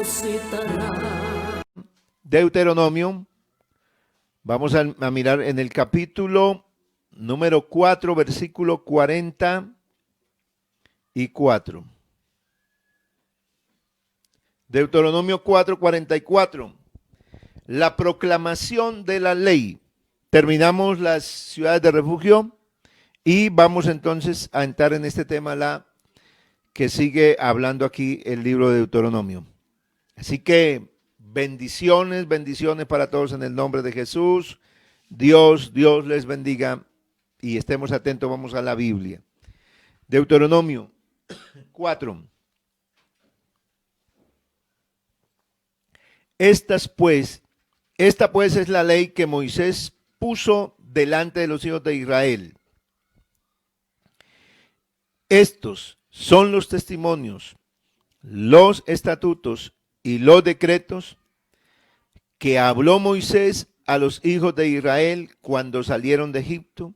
resucitará. Deuteronomio, vamos a mirar en el capítulo número 4, versículo 44. Deuteronomio 4, 44. La proclamación de la ley. Terminamos las ciudades de refugio y vamos entonces a entrar en este tema que sigue hablando aquí el libro de Deuteronomio. Así que bendiciones, bendiciones para todos en el nombre de Jesús. Dios les bendiga y estemos atentos, vamos a la Biblia. Deuteronomio 4. Esta pues es la ley que Moisés puso delante de los hijos de Israel. Estos son los testimonios, los estatutos y los decretos que habló Moisés a los hijos de Israel cuando salieron de Egipto,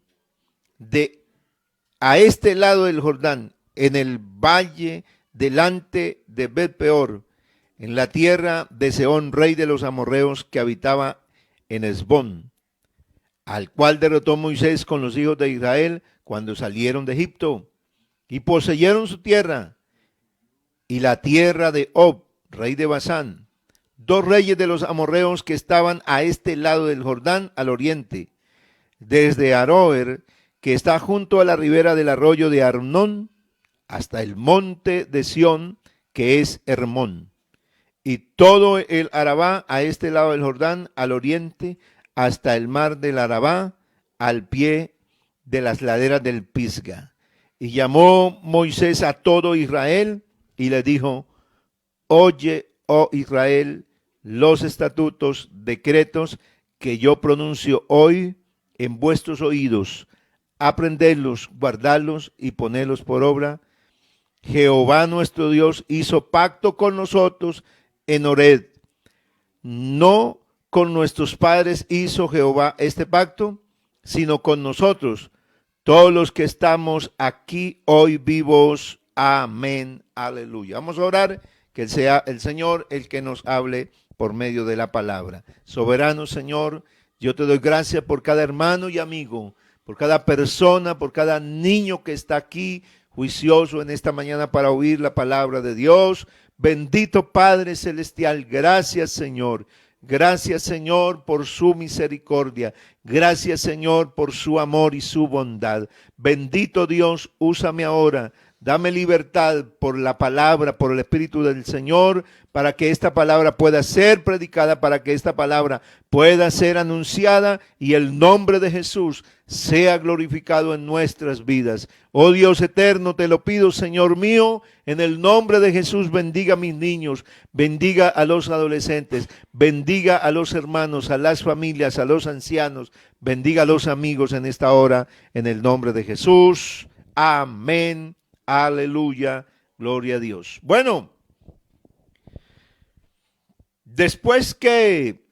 a este lado del Jordán, en el valle delante de Bet-peor, en la tierra de Sehón, rey de los amorreos, que habitaba en Hesbón, al cual derrotó Moisés con los hijos de Israel cuando salieron de Egipto, y poseyeron su tierra, y la tierra de Og, rey de Basán, dos reyes de los amorreos que estaban a este lado del Jordán, al oriente, desde Aroer, que está junto a la ribera del arroyo de Arnón, hasta el monte de Sión, que es Hermón, y todo el Arabá a este lado del Jordán, al oriente, hasta el mar del Arabá, al pie de las laderas del Pisga. Y llamó Moisés a todo Israel y le dijo: oye, oh Israel, los estatutos, decretos que yo pronuncio hoy en vuestros oídos, aprendedlos, guardarlos y ponerlos por obra. Jehová nuestro Dios hizo pacto con nosotros en Horeb. No con nuestros padres hizo Jehová este pacto, sino con nosotros, todos los que estamos aquí hoy vivos. Amén. Aleluya. Vamos a orar, que sea el Señor el que nos hable por medio de la palabra. Soberano Señor, yo te doy gracias por cada hermano y amigo, por cada persona, por cada niño que está aquí juicioso en esta mañana para oír la palabra de Dios. Bendito Padre Celestial, gracias Señor. Gracias Señor por su misericordia. Gracias Señor por su amor y su bondad. Bendito Dios, úsame ahora. Dame libertad por la palabra, por el Espíritu del Señor, para que esta palabra pueda ser predicada, para que esta palabra pueda ser anunciada y el nombre de Jesús sea glorificado en nuestras vidas. Oh Dios eterno, te lo pido, Señor mío, en el nombre de Jesús, bendiga a mis niños, bendiga a los adolescentes, bendiga a los hermanos, a las familias, a los ancianos, bendiga a los amigos en esta hora, en el nombre de Jesús. Amén. Aleluya, gloria a Dios. Bueno, después que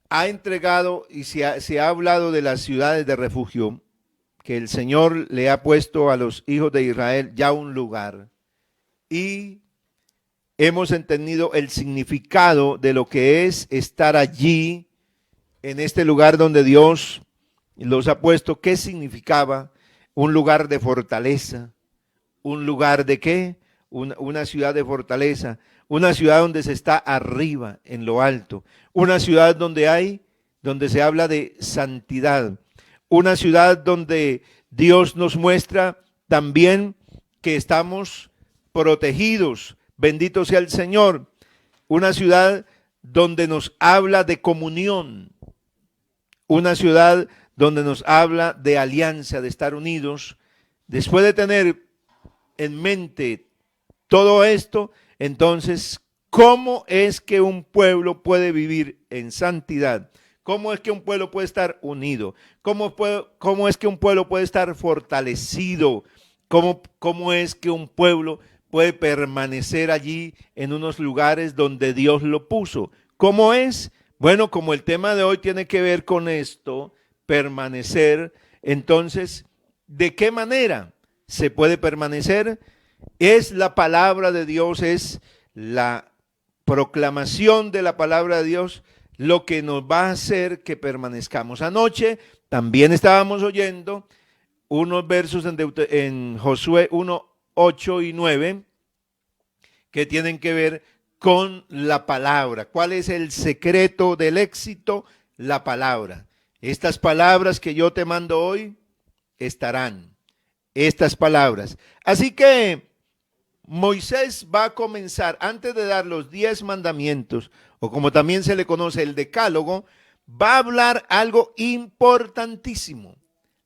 ha entregado y se ha hablado de las ciudades de refugio, que el Señor le ha puesto a los hijos de Israel ya un lugar, y hemos entendido el significado de lo que es estar allí, en este lugar donde Dios los ha puesto. ¿Qué significaba? Un lugar de fortaleza. ¿Un lugar de qué? Una ciudad de fortaleza. Una ciudad donde se está arriba, en lo alto. Una ciudad donde se habla de santidad. Una ciudad donde Dios nos muestra también que estamos protegidos. Bendito sea el Señor. Una ciudad donde nos habla de comunión. Una ciudad donde nos habla de alianza, de estar unidos. Después de tener en mente todo esto, entonces, ¿cómo es que un pueblo puede vivir en santidad? ¿Cómo es que un pueblo puede estar unido? ¿Cómo es que un pueblo puede estar fortalecido? ¿Cómo es que un pueblo puede permanecer allí en unos lugares donde Dios lo puso? ¿Cómo es? Bueno, como el tema de hoy tiene que ver con esto, permanecer, entonces, ¿de qué manera se puede permanecer? Es la palabra de Dios, es la proclamación de la palabra de Dios, lo que nos va a hacer que permanezcamos. Anoche también estábamos oyendo unos versos en Josué 1, 8 y 9 que tienen que ver con la palabra. ¿Cuál es el secreto del éxito? La palabra. Estas palabras que yo te mando hoy estarán. Estas palabras. Así que Moisés va a comenzar, antes de dar los 10 mandamientos, o como también se le conoce el decálogo, va a hablar algo importantísimo.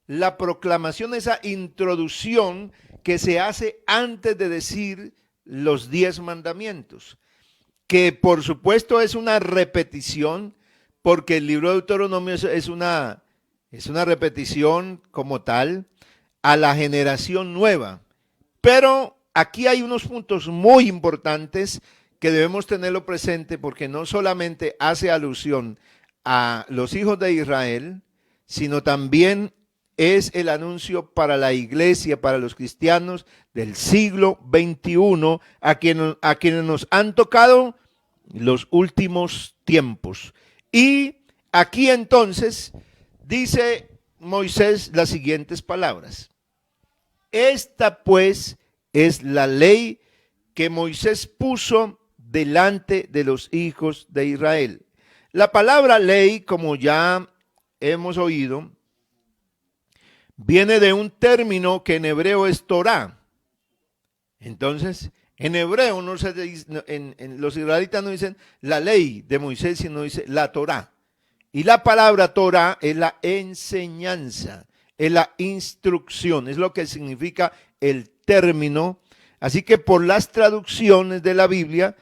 La proclamación, esa introducción que se hace antes de decir los 10 mandamientos, que por supuesto es una repetición, porque el libro de Deuteronomio es una repetición como tal a la generación nueva. Pero aquí hay unos puntos muy importantes que debemos tenerlo presente, porque no solamente hace alusión a los hijos de Israel, sino también es el anuncio para la iglesia, para los cristianos del siglo XXI, a quienes nos han tocado los últimos tiempos. Y aquí entonces dice Moisés las siguientes palabras. Esta pues es la ley que Moisés puso delante de los hijos de Israel. La palabra ley, como ya hemos oído, viene de un término que en hebreo es Torah. Entonces, en hebreo no se dice, los israelitas no dicen la ley de Moisés, sino dice la Torah. Y la palabra Torah es la enseñanza, es la instrucción, es lo que significa el término. Así que por las traducciones de la Biblia,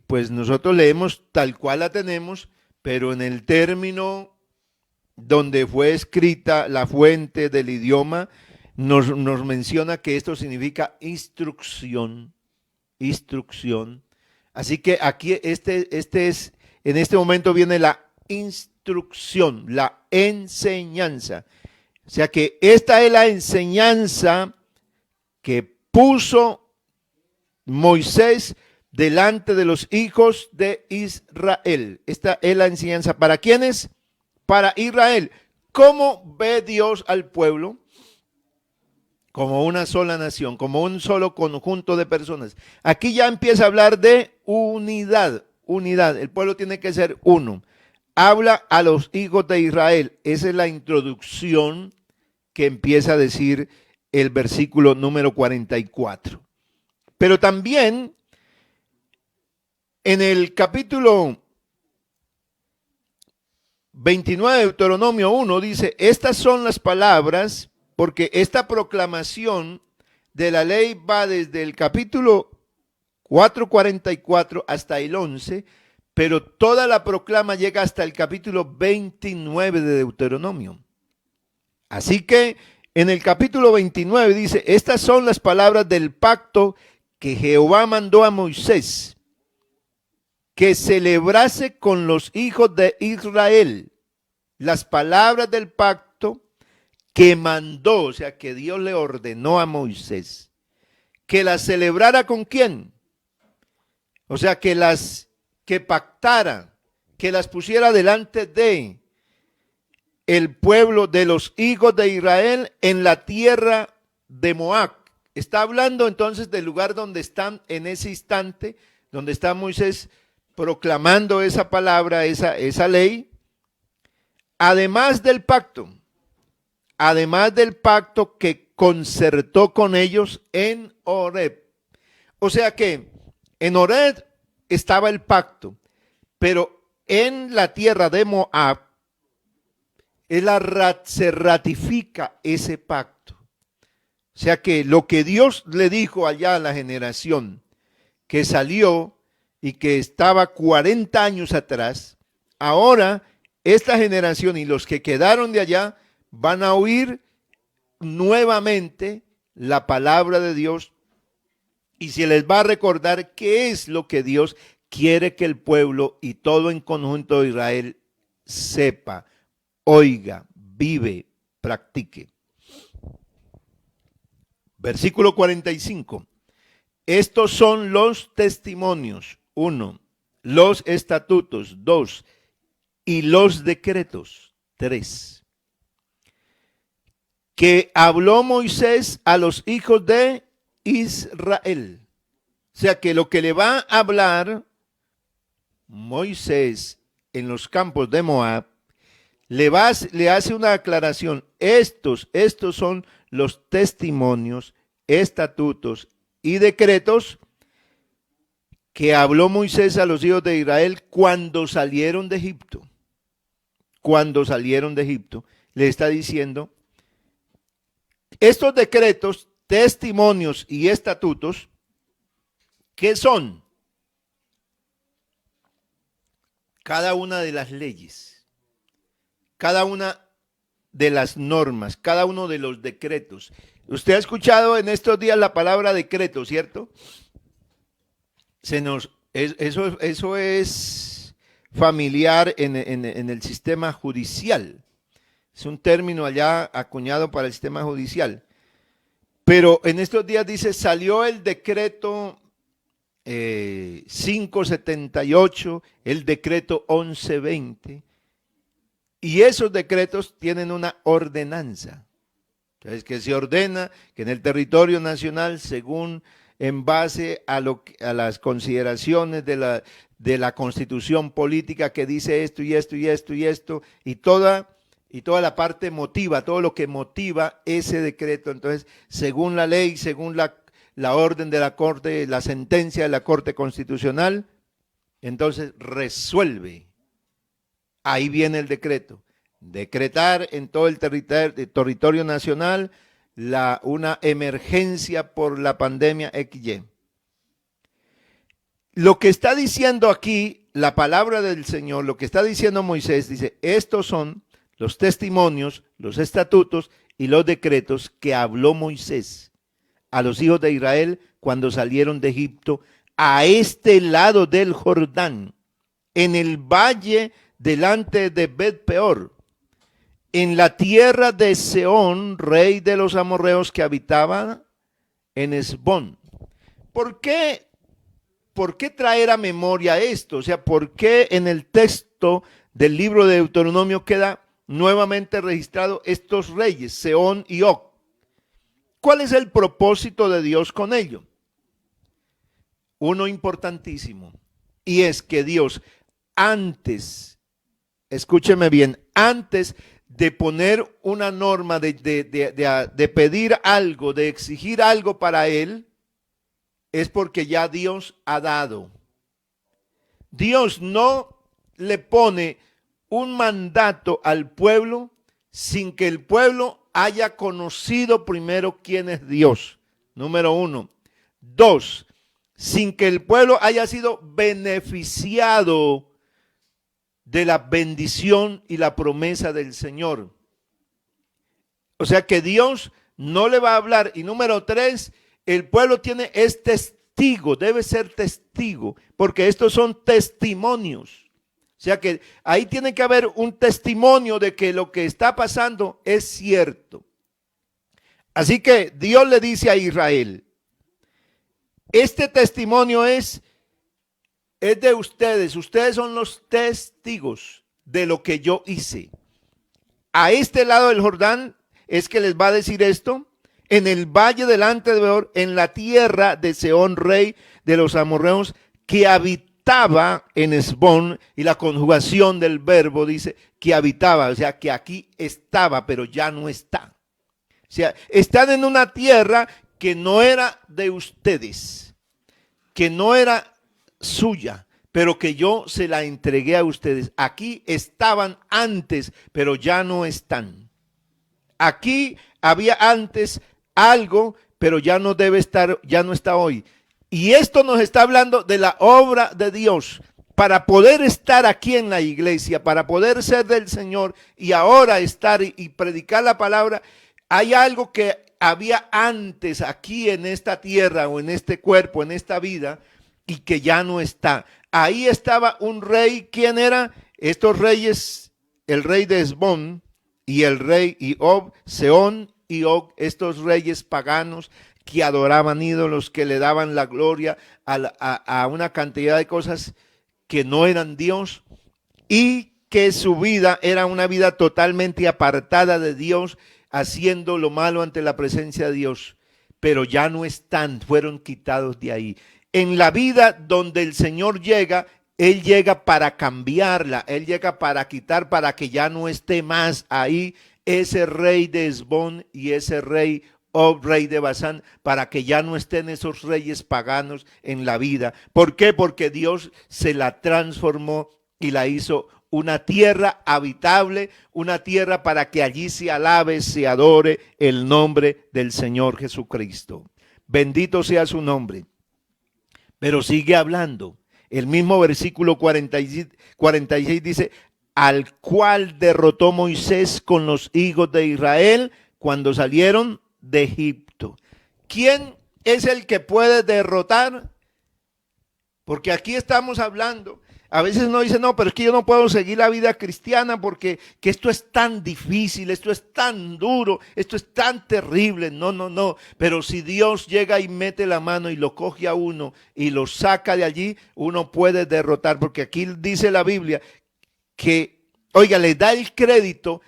pues nosotros leemos tal cual la tenemos, pero en el término donde fue escrita la fuente del idioma, nos menciona que esto significa instrucción, instrucción. Así que aquí en este momento viene la instrucción, la enseñanza. O sea que esta es la enseñanza que puso Moisés delante de los hijos de Israel. Esta es la enseñanza. ¿Para quiénes? Para Israel. ¿Cómo ve Dios al pueblo? Como una sola nación, como un solo conjunto de personas. Aquí ya empieza a hablar de unidad, unidad. El pueblo tiene que ser uno. Habla a los hijos de Israel. Esa es la introducción que empieza a decir el versículo número 44. Pero también en el capítulo 29 de Deuteronomio 1 dice, estas son las palabras, porque esta proclamación de la ley va desde el capítulo 4:44 hasta el 11, pero toda la proclama llega hasta el capítulo 29 de Deuteronomio. Así que en el capítulo 29 dice, estas son las palabras del pacto que Jehová mandó a Moisés, que celebrase con los hijos de Israel las palabras del pacto que mandó, o sea, que Dios le ordenó a Moisés, que las celebrara con quién, o sea, que pactara, que las pusiera delante de el pueblo de los hijos de Israel en la tierra de Moab. Está hablando entonces del lugar donde están en ese instante, donde está Moisés proclamando esa palabra, esa ley, además del pacto que concertó con ellos en Horeb. O sea que en Horeb estaba el pacto, pero en la tierra de Moab se ratifica ese pacto. O sea que lo que Dios le dijo allá a la generación que salió y que estaba 40 años atrás, ahora esta generación y los que quedaron de allá van a oír nuevamente la palabra de Dios y se les va a recordar qué es lo que Dios quiere que el pueblo y todo en conjunto de Israel sepa, oiga, vive, practique. Versículo 45. Estos son los testimonios. 1. Los estatutos. 2. Y los decretos. 3. Que habló Moisés a los hijos de Israel. O sea que lo que le va a hablar Moisés en los campos de Moab, le hace una aclaración. Estos son los testimonios, estatutos y decretos que habló Moisés a los hijos de Israel cuando salieron de Egipto. Cuando salieron de Egipto, le está diciendo, estos decretos, testimonios y estatutos, ¿qué son? Cada una de las leyes, cada una de las normas, cada uno de los decretos. Usted ha escuchado en estos días la palabra decreto, ¿cierto? Eso es familiar en el sistema judicial. Es un término allá acuñado para el sistema judicial. Pero en estos días dice, salió el decreto 578, el decreto 1120, y esos decretos tienen una ordenanza. Entonces, que se ordena que en el territorio nacional, según en base a las consideraciones de la Constitución política que dice esto y esto y esto y esto, y toda la parte emotiva, todo lo que motiva ese decreto. Entonces, según la ley, según la orden de la Corte, la sentencia de la Corte Constitucional, entonces resuelve. Ahí viene el decreto. Decretar en todo el territorio nacional una emergencia por la pandemia XY. Lo que está diciendo aquí, la palabra del Señor, lo que está diciendo Moisés, dice, estos son los testimonios, los estatutos y los decretos que habló Moisés a los hijos de Israel cuando salieron de Egipto a este lado del Jordán, en el valle delante de Bet-peor, en la tierra de Sehón, rey de los amorreos que habitaba en Hesbón. ¿Por qué traer a memoria esto? O sea, ¿por qué en el texto del libro de Deuteronomio queda nuevamente registrado estos reyes, Sehón y Og? ¿Cuál es el propósito de Dios con ello? Uno importantísimo, y es que Dios antes, escúcheme bien, antes de poner una norma, de pedir algo, de exigir algo para él, es porque ya Dios ha dado. Dios no le pone un mandato al pueblo sin que el pueblo haya conocido primero quién es Dios. Número 1. 2, sin que el pueblo haya sido beneficiado de la bendición y la promesa del Señor. O sea que Dios no le va a hablar. Y número 3, el pueblo es testigo, debe ser testigo, porque estos son testimonios. O sea que ahí tiene que haber un testimonio de que lo que está pasando es cierto. Así que Dios le dice a Israel, este testimonio es de ustedes son los testigos de lo que yo hice. A este lado del Jordán es que les va a decir esto, en el valle delante de Beor, en la tierra de Sehón, rey de los amorreos, que habitaba en Hesbón, y la conjugación del verbo dice que habitaba, o sea que aquí estaba, pero ya no está. O sea, están en una tierra que no era de ustedes, que no era suya, pero que yo se la entregué a ustedes. Aquí estaban antes, pero ya no están. Aquí había antes algo, pero ya no debe estar, ya no está hoy. Y esto nos está hablando de la obra de Dios. Para poder estar aquí en la iglesia, para poder ser del Señor y ahora estar y predicar la palabra, hay algo que había antes aquí en esta tierra o en este cuerpo, en esta vida, y que ya no está. Ahí estaba un rey. ¿Quién era? Estos reyes, el rey de Hesbón y el rey Sehón y Og, estos reyes paganos que adoraban ídolos, que le daban la gloria a una cantidad de cosas que no eran Dios, y que su vida era una vida totalmente apartada de Dios, haciendo lo malo ante la presencia de Dios. Pero ya no están, fueron quitados de ahí. En la vida donde el Señor llega, Él llega para cambiarla, Él llega para quitar, para que ya no esté más ahí ese rey de Hesbón y ese rey rey de Basán, para que ya no estén esos reyes paganos en la vida. ¿Por qué? Porque Dios se la transformó y la hizo una tierra habitable, una tierra para que allí se alabe, se adore el nombre del Señor Jesucristo. Bendito sea su nombre. Pero sigue hablando. El mismo versículo 46 dice, al cual derrotó Moisés con los hijos de Israel cuando salieron de Egipto. ¿Quién es el que puede derrotar? Porque aquí estamos hablando. A veces uno dice, no, pero es que yo no puedo seguir la vida cristiana porque que esto es tan difícil, esto es tan duro, esto es tan terrible. No, no, no. Pero si Dios llega y mete la mano y lo coge a uno y lo saca de allí, uno puede derrotar. Porque aquí dice la Biblia que, oiga, le da el crédito,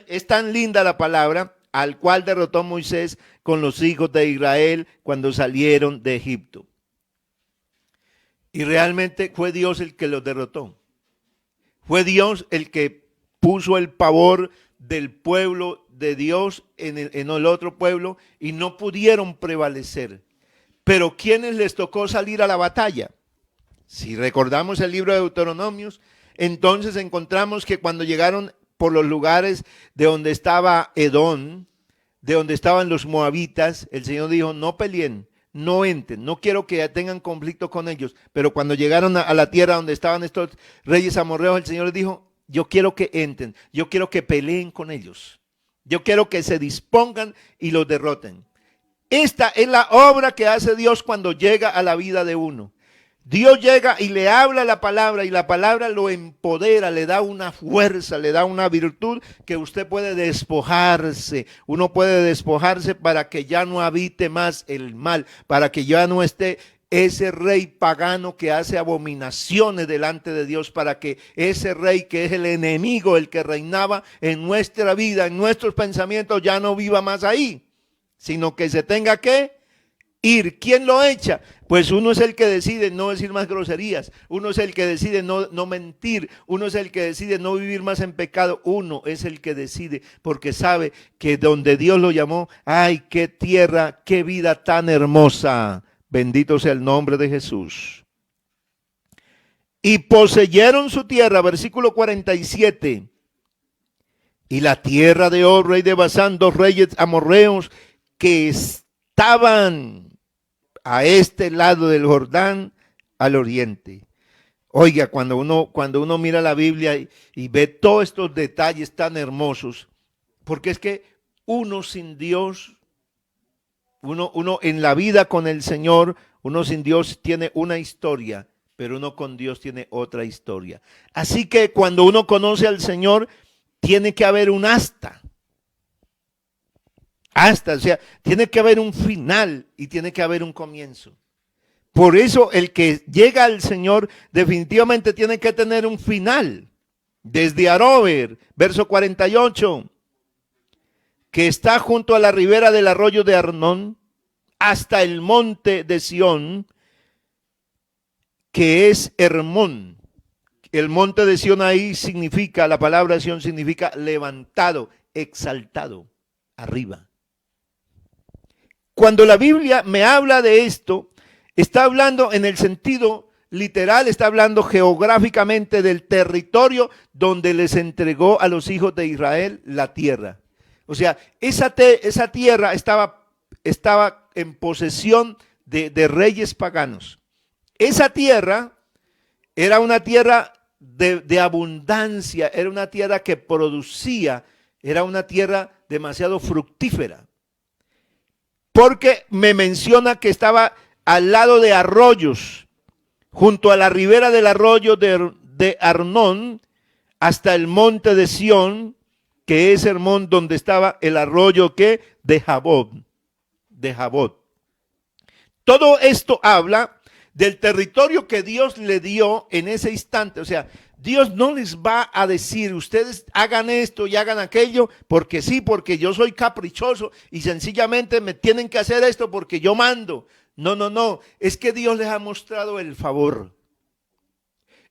es tan linda la palabra, al cual derrotó Moisés con los hijos de Israel cuando salieron de Egipto. Y realmente fue Dios el que los derrotó. Fue Dios el que puso el pavor del pueblo de Dios en el otro pueblo y no pudieron prevalecer. Pero ¿quiénes les tocó salir a la batalla? Si recordamos el libro de Deuteronomios, entonces encontramos que cuando llegaron por los lugares de donde estaba Edom, de donde estaban los moabitas, el Señor dijo, no peleen. No entren, no quiero que tengan conflicto con ellos. Pero cuando llegaron a la tierra donde estaban estos reyes amorreos, el Señor les dijo, yo quiero que entren, yo quiero que peleen con ellos. Yo quiero que se dispongan y los derroten. Esta es la obra que hace Dios cuando llega a la vida de uno. Dios llega y le habla la palabra y la palabra lo empodera, le da una fuerza, le da una virtud que usted puede despojarse. Uno puede despojarse para que ya no habite más el mal, para que ya no esté ese rey pagano que hace abominaciones delante de Dios, para que ese rey que es el enemigo, el que reinaba en nuestra vida, en nuestros pensamientos, ya no viva más ahí, sino que se tenga que ir. ¿Quién lo echa? Pues uno es el que decide no decir más groserías, uno es el que decide no mentir, uno es el que decide no vivir más en pecado, uno es el que decide porque sabe que donde Dios lo llamó, ¡ay, qué tierra, qué vida tan hermosa! Bendito sea el nombre de Jesús. Y poseyeron su tierra, versículo 47, y la tierra de Og, rey de Basán, dos reyes amorreos que estaban a este lado del Jordán, al oriente. Oiga, cuando uno mira la Biblia y ve todos estos detalles tan hermosos, porque es que uno sin Dios, uno en la vida con el Señor, uno sin Dios tiene una historia, pero uno con Dios tiene otra historia. Así que cuando uno conoce al Señor, tiene que haber un hasta, o sea, tiene que haber un final y tiene que haber un comienzo. Por eso el que llega al Señor definitivamente tiene que tener un final. Desde Arover, verso 48, que está junto a la ribera del arroyo de Arnón, hasta el monte de Sión, que es Hermón. El monte de Sión ahí significa, la palabra Sión significa levantado, exaltado, arriba. Cuando la Biblia me habla de esto, está hablando en el sentido literal, está hablando geográficamente del territorio donde les entregó a los hijos de Israel la tierra. O sea, esa tierra estaba en posesión de reyes paganos. Esa tierra era una tierra de abundancia, era una tierra que producía, era una tierra demasiado fructífera. Porque me menciona que estaba al lado de arroyos, junto a la ribera del arroyo de Arnón, hasta el monte de Sión, que es Hermón, donde estaba el arroyo de Jabob. de Jabot. Todo esto habla del territorio que Dios le dio en ese instante. O sea, Dios no les va a decir, ustedes hagan esto y hagan aquello, porque sí, porque yo soy caprichoso y sencillamente me tienen que hacer esto porque yo mando. No, no, no. Es que Dios les ha mostrado el favor.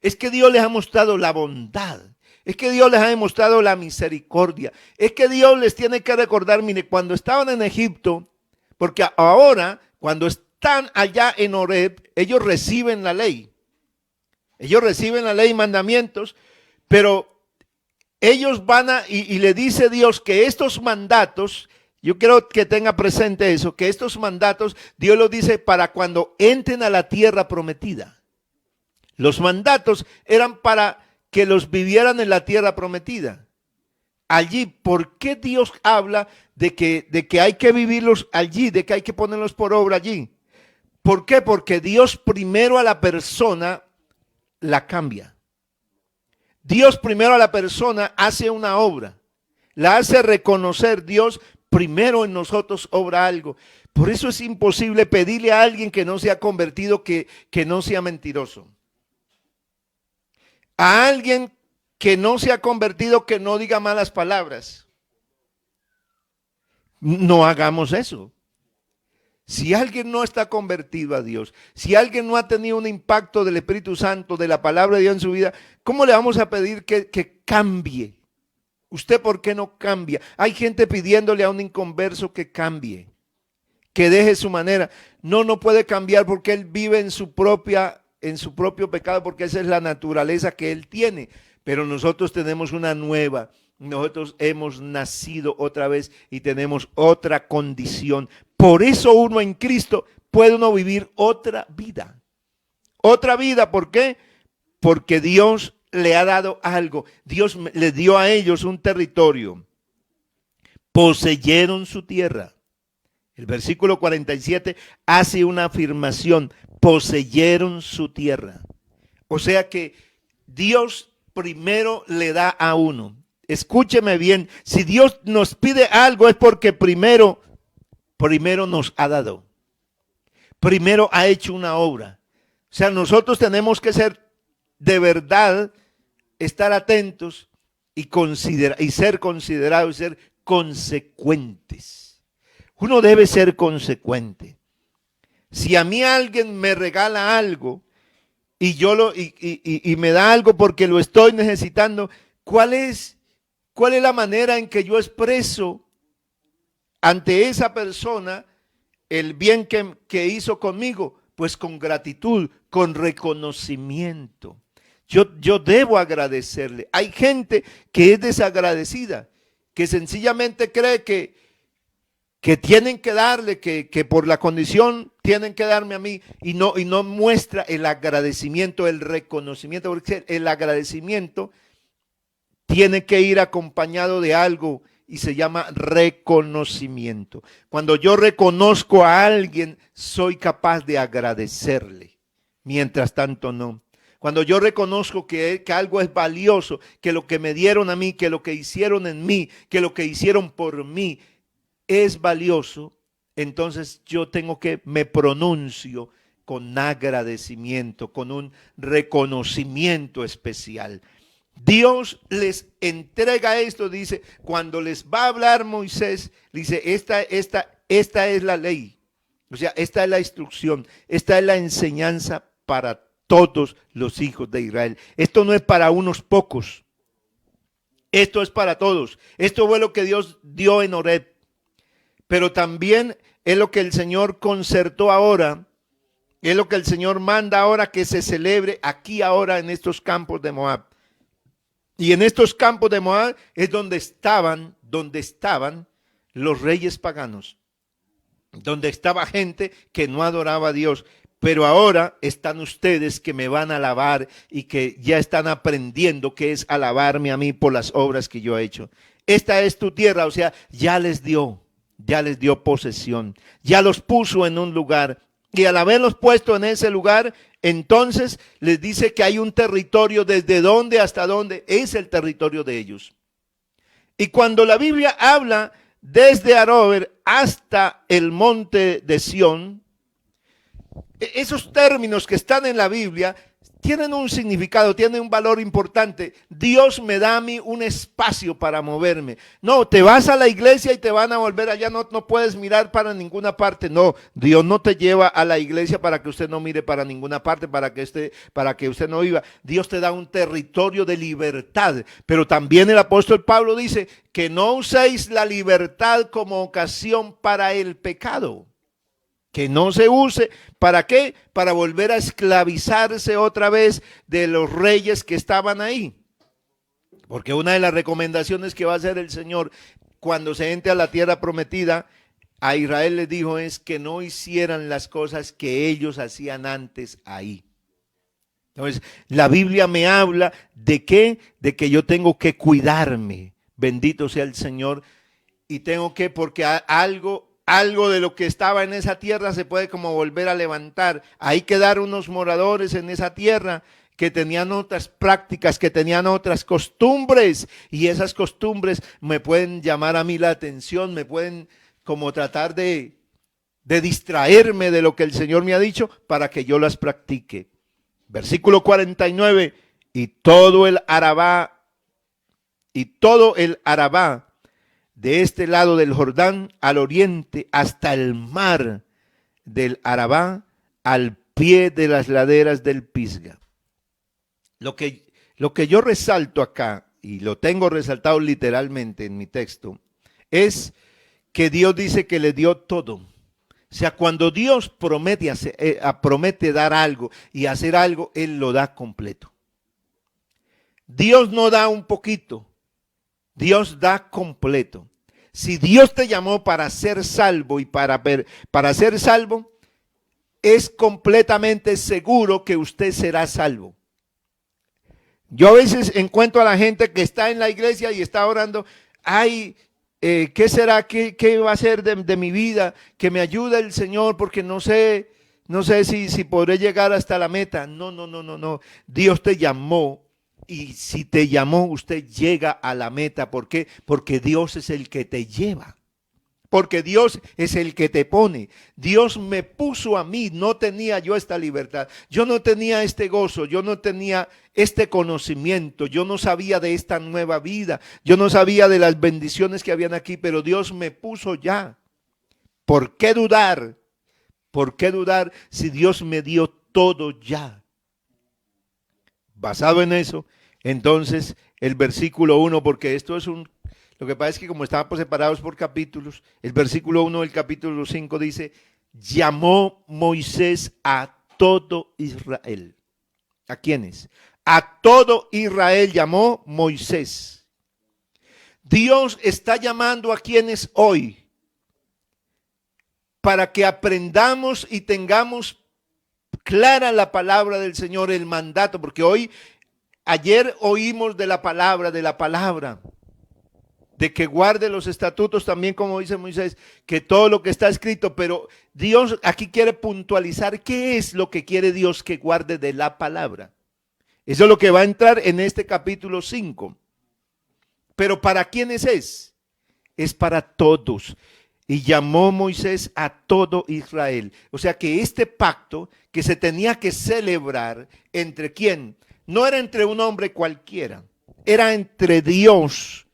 Es que Dios les ha mostrado la bondad. Es que Dios les ha demostrado la misericordia. Es que Dios les tiene que recordar, mire, cuando estaban en Egipto, porque ahora, cuando están allá en Horeb, ellos reciben la ley. Ellos reciben la ley y mandamientos, pero ellos van y le dice Dios que estos mandatos, yo quiero que tenga presente eso, que estos mandatos, Dios los dice para cuando entren a la tierra prometida. Los mandatos eran para que los vivieran en la tierra prometida. Allí, ¿por qué Dios habla de que hay que vivirlos allí, de que hay que ponerlos por obra allí? ¿Por qué? Porque Dios primero a la persona la cambia. Dios primero a la persona hace una obra, la hace reconocer. Dios primero en nosotros obra algo. Por eso es imposible pedirle a alguien que no se ha convertido que no sea mentiroso. A alguien que no se ha convertido que no diga malas palabras. No hagamos eso. Si alguien no está convertido a Dios, si alguien no ha tenido un impacto del Espíritu Santo, de la palabra de Dios en su vida, ¿cómo le vamos a pedir que cambie? ¿Usted por qué no cambia? Hay gente pidiéndole a un inconverso que cambie, que deje su manera. No puede cambiar porque él vive en su propio pecado, porque esa es la naturaleza que él tiene. Pero nosotros tenemos una nueva. Nosotros hemos nacido otra vez y tenemos otra condición. Por eso uno en Cristo puede uno vivir otra vida. Otra vida, ¿por qué? Porque Dios le ha dado algo. Dios le dio a ellos un territorio. Poseyeron su tierra. El versículo 47 hace una afirmación. Poseyeron su tierra. O sea que Dios primero le da a uno. Escúcheme bien, si Dios nos pide algo es porque primero nos ha dado. Primero ha hecho una obra. O sea, nosotros tenemos que ser de verdad, estar atentos y ser considerados, ser consecuentes. Uno debe ser consecuente. Si a mí alguien me regala algo y y me da algo porque lo estoy necesitando, ¿cuál es la manera en que yo expreso ante esa persona el bien que hizo conmigo? Pues con gratitud, con reconocimiento. Yo debo agradecerle. Hay gente que es desagradecida, que sencillamente cree que tienen que darle, que por la condición tienen que darme a mí y no muestra el agradecimiento, el reconocimiento, porque el agradecimiento tiene que ir acompañado de algo y se llama reconocimiento. Cuando yo reconozco a alguien, soy capaz de agradecerle. Mientras tanto, no. Cuando yo reconozco que algo es valioso, que lo que me dieron a mí, que lo que hicieron en mí, que lo que hicieron por mí es valioso, entonces me pronuncio con agradecimiento, con un reconocimiento especial. Dios les entrega esto, dice, cuando les va a hablar Moisés, dice, esta es la ley, o sea, esta es la instrucción, esta es la enseñanza para todos los hijos de Israel. Esto no es para unos pocos, esto es para todos. Esto fue lo que Dios dio en Horeb, pero también es lo que el Señor concertó ahora, es lo que el Señor manda ahora que se celebre aquí ahora en estos campos de Moab. Y en estos campos de Moab es donde estaban los reyes paganos, donde estaba gente que no adoraba a Dios. Pero ahora están ustedes que me van a alabar y que ya están aprendiendo qué es alabarme a mí por las obras que yo he hecho. Esta es tu tierra, o sea, ya les dio posesión, ya los puso en un lugar. Y al haberlos puesto en ese lugar, entonces les dice que hay un territorio desde dónde hasta dónde es el territorio de ellos. Y cuando la Biblia habla desde Aroer hasta el monte de Sión. Esos términos que están en la Biblia tienen un significado, tienen un valor importante. Dios me da a mí un espacio para moverme. No, te vas a la iglesia y te van a volver allá, no puedes mirar para ninguna parte. No, Dios no te lleva a la iglesia para que usted no mire para ninguna parte, para que usted no viva. Dios te da un territorio de libertad. Pero también el apóstol Pablo dice que no uséis la libertad como ocasión para el pecado. Que no se use, ¿para qué? Para volver a esclavizarse otra vez de los reyes que estaban ahí. Porque una de las recomendaciones que va a hacer el Señor cuando se entre a la tierra prometida, a Israel les dijo es que no hicieran las cosas que ellos hacían antes ahí. Entonces, la Biblia me habla de qué, de que yo tengo que cuidarme, bendito sea el Señor, y tengo que, porque algo de lo que estaba en esa tierra se puede como volver a levantar. Ahí quedaron unos moradores en esa tierra que tenían otras prácticas, que tenían otras costumbres, y esas costumbres me pueden llamar a mí la atención, me pueden como tratar de distraerme de lo que el Señor me ha dicho para que yo las practique. Versículo 49, y todo el Arabá de este lado del Jordán al oriente hasta el mar del Arabá al pie de las laderas del Pisga. Lo que yo resalto acá, y lo tengo resaltado literalmente en mi texto, es que Dios dice que le dio todo. O sea, cuando Dios promete dar algo y hacer algo, Él lo da completo. Dios no da un poquito, Dios da completo. Si Dios te llamó para ser salvo y para ser salvo, es completamente seguro que usted será salvo. Yo a veces encuentro a la gente que está en la iglesia y está orando, ay, ¿qué será? ¿Qué va a ser de mi vida? Que me ayude el Señor porque no sé si podré llegar hasta la meta. No. Dios te llamó. Y si te llamó, usted llega a la meta. ¿Por qué? Porque Dios es el que te lleva. Porque Dios es el que te pone. Dios me puso a mí. No tenía yo esta libertad. Yo no tenía este gozo. Yo no tenía este conocimiento. Yo no sabía de esta nueva vida. Yo no sabía de las bendiciones que habían aquí. Pero Dios me puso ya. ¿Por qué dudar? ¿Por qué dudar si Dios me dio todo ya? Basado en eso, entonces el versículo 1, porque esto es lo que pasa es que como estábamos separados por capítulos, el versículo 1 del capítulo 5 dice, llamó Moisés a todo Israel. ¿A quiénes? A todo Israel llamó Moisés. Dios está llamando a quienes hoy para que aprendamos y tengamos clara la palabra del Señor, el mandato, porque ayer oímos de la palabra, de que guarde los estatutos también como dice Moisés, que todo lo que está escrito, pero Dios aquí quiere puntualizar qué es lo que quiere Dios que guarde de la palabra. Eso es lo que va a entrar en este capítulo 5. Pero ¿para quiénes es? Es para todos. Y llamó Moisés a todo Israel. O sea que este pacto que se tenía que celebrar, ¿entre quién? No era entre un hombre cualquiera, era entre Dios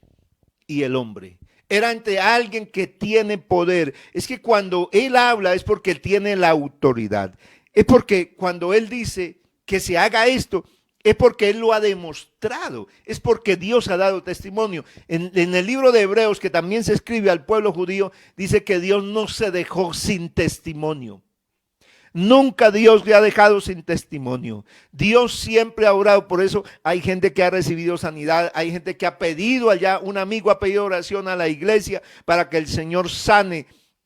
y el hombre. Era entre alguien que tiene poder. Es que cuando Él habla es porque Él tiene la autoridad. Es porque cuando Él dice que se haga esto, es porque Él lo ha demostrado, es porque Dios ha dado testimonio. En el libro de Hebreos, que también se escribe al pueblo judío, dice que Dios no se dejó sin testimonio. Nunca Dios le ha dejado sin testimonio. Dios siempre ha orado. Por eso hay gente que ha recibido sanidad, hay gente que ha pedido allá, un amigo ha pedido oración a la iglesia para que el Señor sane.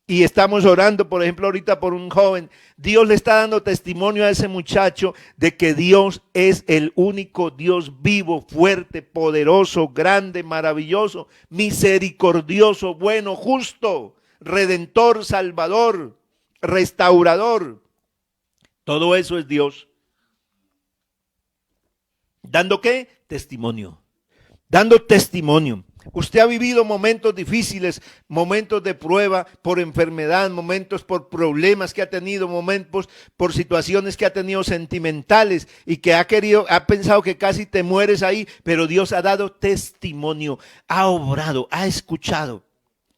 Y estamos orando, por ejemplo, ahorita por un joven. Dios le está dando testimonio a ese muchacho de que Dios es el único Dios vivo, fuerte, poderoso, grande, maravilloso, misericordioso, bueno, justo, redentor, salvador, restaurador. Todo eso es Dios. ¿Dando qué? Testimonio. Dando testimonio. Usted ha vivido momentos difíciles, momentos de prueba por enfermedad, momentos por problemas que ha tenido, momentos por situaciones que ha tenido sentimentales y que ha pensado que casi te mueres ahí, pero Dios ha dado testimonio, ha obrado, ha escuchado.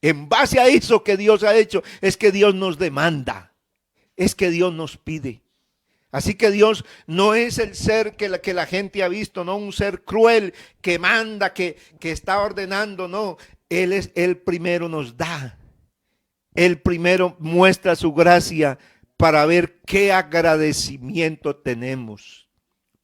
En base a eso que Dios ha hecho, es que Dios nos demanda, es que Dios nos pide. Así que Dios no es el ser que la gente ha visto, no un ser cruel que manda, que está ordenando, no. Él primero nos da. Él primero muestra su gracia para ver qué agradecimiento tenemos,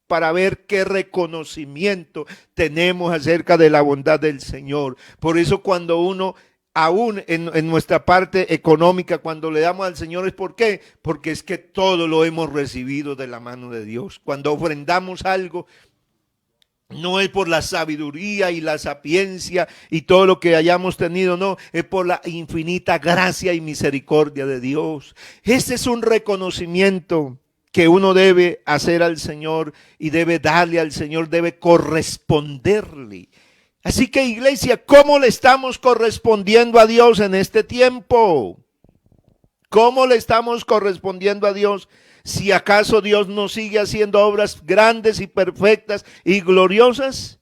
para ver qué reconocimiento tenemos acerca de la bondad del Señor. Por eso cuando uno aún en nuestra parte económica, cuando le damos al Señor, ¿es por qué? Porque es que todo lo hemos recibido de la mano de Dios. Cuando ofrendamos algo, no es por la sabiduría y la sapiencia y todo lo que hayamos tenido, no, es por la infinita gracia y misericordia de Dios. Ese es un reconocimiento que uno debe hacer al Señor y debe darle al Señor, debe corresponderle. Así que, iglesia, ¿cómo le estamos correspondiendo a Dios en este tiempo? ¿Cómo le estamos correspondiendo a Dios? Si acaso Dios no sigue haciendo obras grandes y perfectas y gloriosas.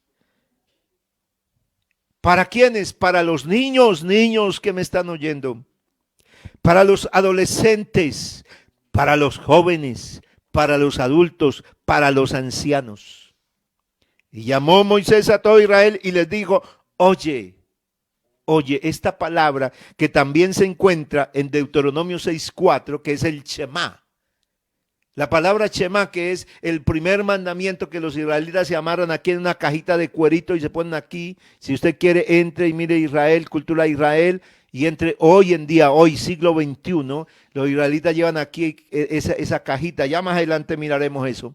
¿Para quiénes? Para los niños que me están oyendo. Para los adolescentes, para los jóvenes, para los adultos, para los ancianos. Y llamó Moisés a todo Israel y les dijo, oye esta palabra que también se encuentra en Deuteronomio 6:4, que es el Shema. La palabra Shema, que es el primer mandamiento que los israelitas se amarran aquí en una cajita de cuerito y se ponen aquí. Si usted quiere, entre y mire Israel, cultura de Israel, y entre hoy en día, hoy siglo XXI, los israelitas llevan aquí esa cajita. Ya más adelante miraremos eso.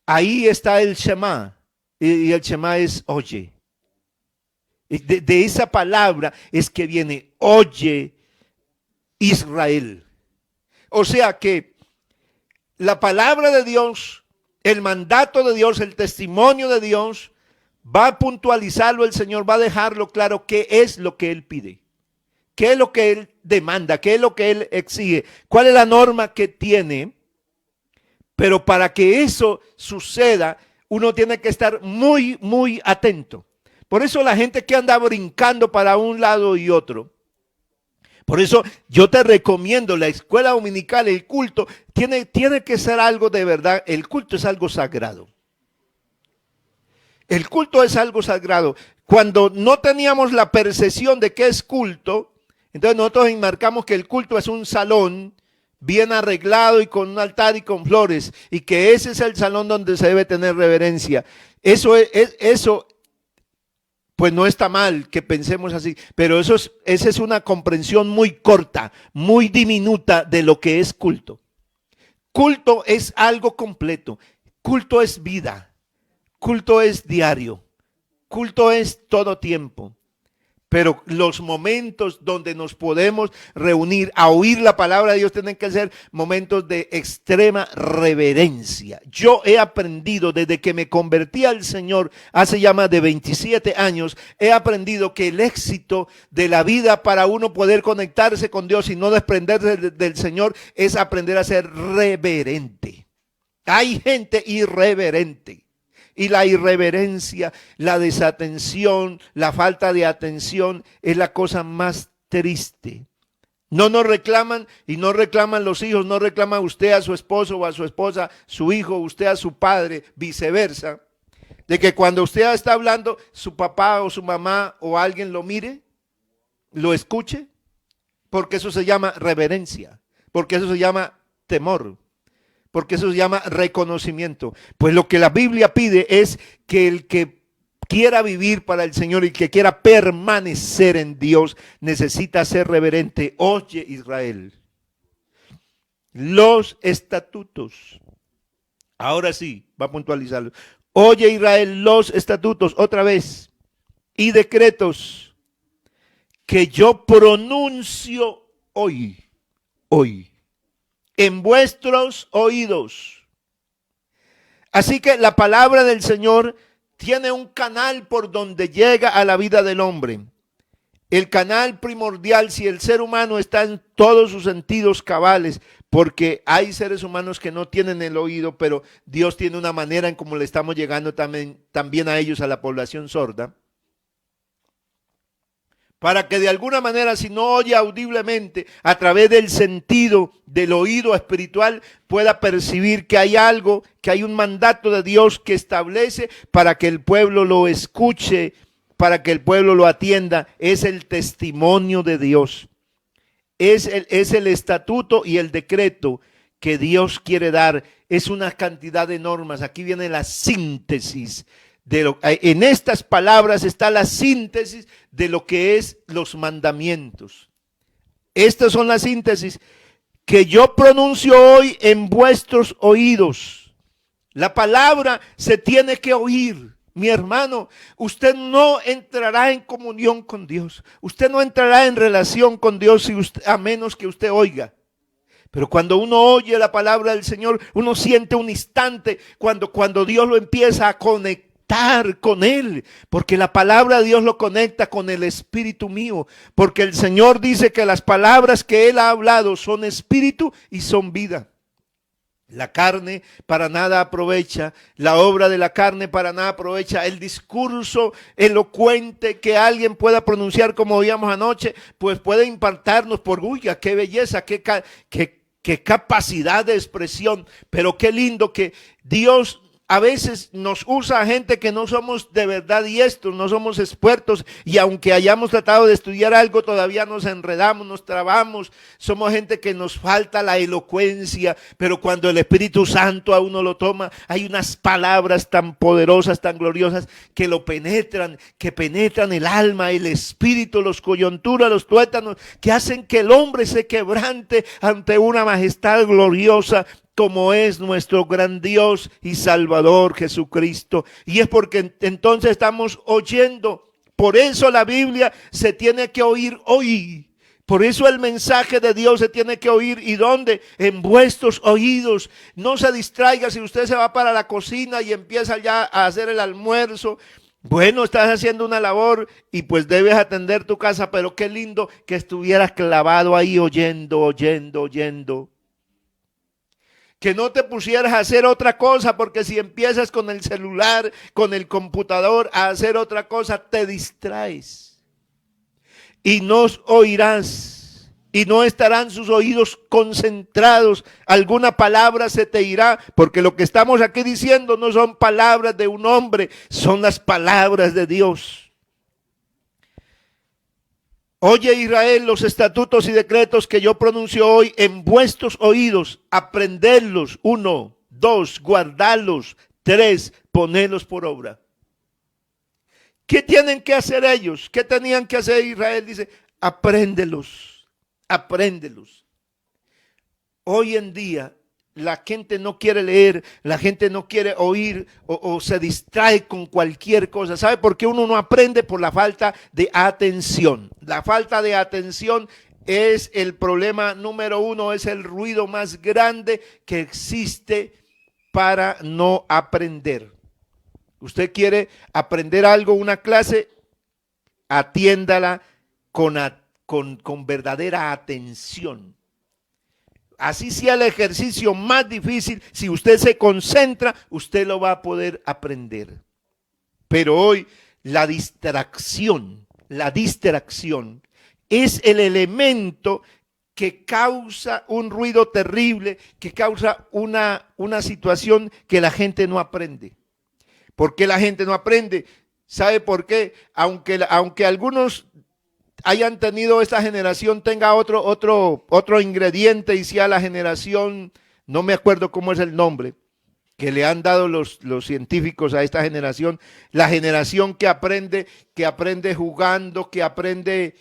Ahí está el Shema, y el Shema es oye. De esa palabra es que viene oye Israel. O sea que la palabra de Dios, el mandato de Dios, el testimonio de Dios, va a puntualizarlo el Señor, va a dejarlo claro qué es lo que Él pide, qué es lo que Él demanda, qué es lo que Él exige, cuál es la norma que tiene. Pero para que eso suceda, uno tiene que estar muy, muy atento. Por eso la gente que anda brincando para un lado y otro. Por eso yo te recomiendo la escuela dominical, el culto, tiene que ser algo de verdad. El culto es algo sagrado. El culto es algo sagrado. Cuando no teníamos la percepción de qué es culto, entonces nosotros enmarcamos que el culto es un salón bien arreglado y con un altar y con flores, y que ese es el salón donde se debe tener reverencia. Eso pues no está mal que pensemos así, pero esa es una comprensión muy corta, muy diminuta de lo que es culto. Culto es algo completo, culto es vida, culto es diario, culto es todo tiempo. Pero los momentos donde nos podemos reunir a oír la palabra de Dios tienen que ser momentos de extrema reverencia. Yo he aprendido desde que me convertí al Señor hace ya más de 27 años, he aprendido que el éxito de la vida para uno poder conectarse con Dios y no desprenderse del Señor es aprender a ser reverente. Hay gente irreverente. Y la irreverencia, la desatención, la falta de atención es la cosa más triste. No nos reclaman y no reclaman los hijos, no reclama usted a su esposo o a su esposa, su hijo, usted a su padre, viceversa. De que cuando usted está hablando, su papá o su mamá o alguien lo mire, lo escuche, porque eso se llama reverencia, porque eso se llama temor. Porque eso se llama reconocimiento. Pues lo que la Biblia pide es que el que quiera vivir para el Señor y que quiera permanecer en Dios necesita ser reverente. Oye, Israel, los estatutos. Ahora sí, va a puntualizarlo. Oye, Israel, los estatutos, otra vez, y decretos que yo pronuncio hoy. En vuestros oídos. Así que la palabra del Señor tiene un canal por donde llega a la vida del hombre. El canal primordial, si el ser humano está en todos sus sentidos cabales, porque hay seres humanos que no tienen el oído, pero Dios tiene una manera en cómo le estamos llegando también a ellos, a la población sorda, para que de alguna manera, si no oye audiblemente, a través del sentido del oído espiritual, pueda percibir que hay algo, que hay un mandato de Dios que establece para que el pueblo lo escuche, para que el pueblo lo atienda. Es el testimonio de Dios. Es el estatuto y el decreto que Dios quiere dar. Es una cantidad de normas. Aquí viene la síntesis. En estas palabras está la síntesis de lo que es los mandamientos. Estas son las síntesis que yo pronuncio hoy en vuestros oídos. La palabra se tiene que oír. Mi hermano, usted no entrará en comunión con Dios. Usted no entrará en relación con Dios a menos que usted oiga. Pero cuando uno oye la palabra del Señor, uno siente un instante cuando Dios lo empieza a conectar con Él, porque la palabra de Dios lo conecta con el espíritu mío, porque el Señor dice que las palabras que Él ha hablado son espíritu y son vida. La carne para nada aprovecha, la obra de la carne para nada aprovecha, el discurso elocuente que alguien pueda pronunciar como oíamos anoche, pues puede impactarnos por, uy, qué belleza, qué capacidad de expresión, pero qué lindo que Dios a veces nos usa a gente que no somos de verdad diestros, no somos expertos, y aunque hayamos tratado de estudiar algo, todavía nos enredamos, nos trabamos, somos gente que nos falta la elocuencia, pero cuando el Espíritu Santo a uno lo toma, hay unas palabras tan poderosas, tan gloriosas, que lo penetran, que penetran el alma, el espíritu, los coyunturas, los tuétanos, que hacen que el hombre se quebrante ante una majestad gloriosa, como es nuestro gran Dios y Salvador Jesucristo. Y es porque entonces estamos oyendo. Por eso la Biblia se tiene que oír hoy. Por eso el mensaje de Dios se tiene que oír. ¿Y dónde? En vuestros oídos. No se distraiga si usted se va para la cocina y empieza ya a hacer el almuerzo. Bueno, estás haciendo una labor y pues debes atender tu casa, pero qué lindo que estuvieras clavado ahí oyendo. Que no te pusieras a hacer otra cosa, porque si empiezas con el celular, con el computador a hacer otra cosa, te distraes y no oirás y no estarán sus oídos concentrados. Alguna palabra se te irá, porque lo que estamos aquí diciendo no son palabras de un hombre, son las palabras de Dios. Oye, Israel, los estatutos y decretos que yo pronuncio hoy en vuestros oídos, aprenderlos. 1, 2, guardarlos. 3, ponerlos por obra. ¿Qué tienen que hacer ellos? ¿Qué tenían que hacer Israel? Dice, apréndelos. Hoy en día la gente no quiere leer, la gente no quiere oír o se distrae con cualquier cosa. ¿Sabe por qué uno no aprende? Por la falta de atención. La falta de atención es el problema número 1, es el ruido más grande que existe para no aprender. Usted quiere aprender algo, una clase, atiéndala con verdadera atención. Así sea el ejercicio más difícil, si usted se concentra, usted lo va a poder aprender. Pero hoy la distracción es el elemento que causa un ruido terrible, que causa una situación que la gente no aprende. ¿Por qué la gente no aprende? ¿Sabe por qué? Aunque algunos hayan tenido, esta generación tenga otro ingrediente y sea la generación, no me acuerdo cómo es el nombre, que le han dado los científicos a esta generación, la generación que aprende jugando, que aprende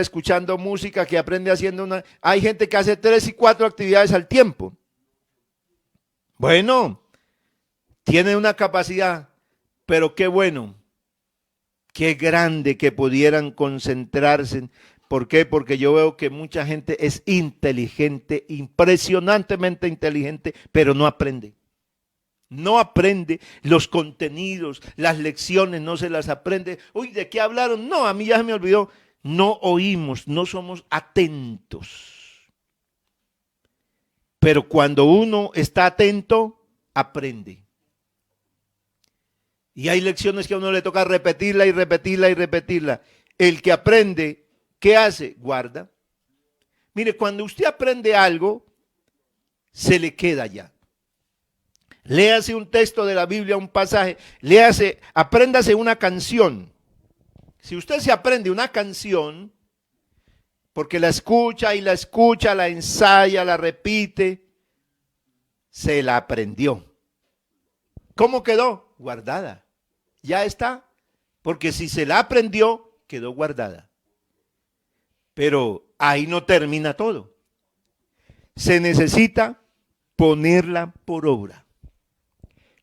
escuchando música, que aprende haciendo hay gente que hace 3 y 4 actividades al tiempo. Bueno, tiene una capacidad, pero qué bueno. Qué grande que pudieran concentrarse. ¿Por qué? Porque yo veo que mucha gente es inteligente, impresionantemente inteligente, pero no aprende. no aprende los contenidos, las lecciones, no se las aprende. Uy, ¿de qué hablaron? No, a mí ya se me olvidó. No oímos, no somos atentos. Pero cuando uno está atento, aprende. Y hay lecciones que a uno le toca repetirla y repetirla y repetirla. El que aprende, ¿qué hace? Guarda. Mire, cuando usted aprende algo, se le queda ya. Léase un texto de la Biblia, un pasaje, apréndase una canción. Si usted se aprende una canción, porque la escucha y la escucha, la ensaya, la repite, se la aprendió. ¿Cómo quedó? Guardada. Ya está. Porque si se la aprendió, quedó guardada. Pero ahí no termina todo. Se necesita ponerla por obra.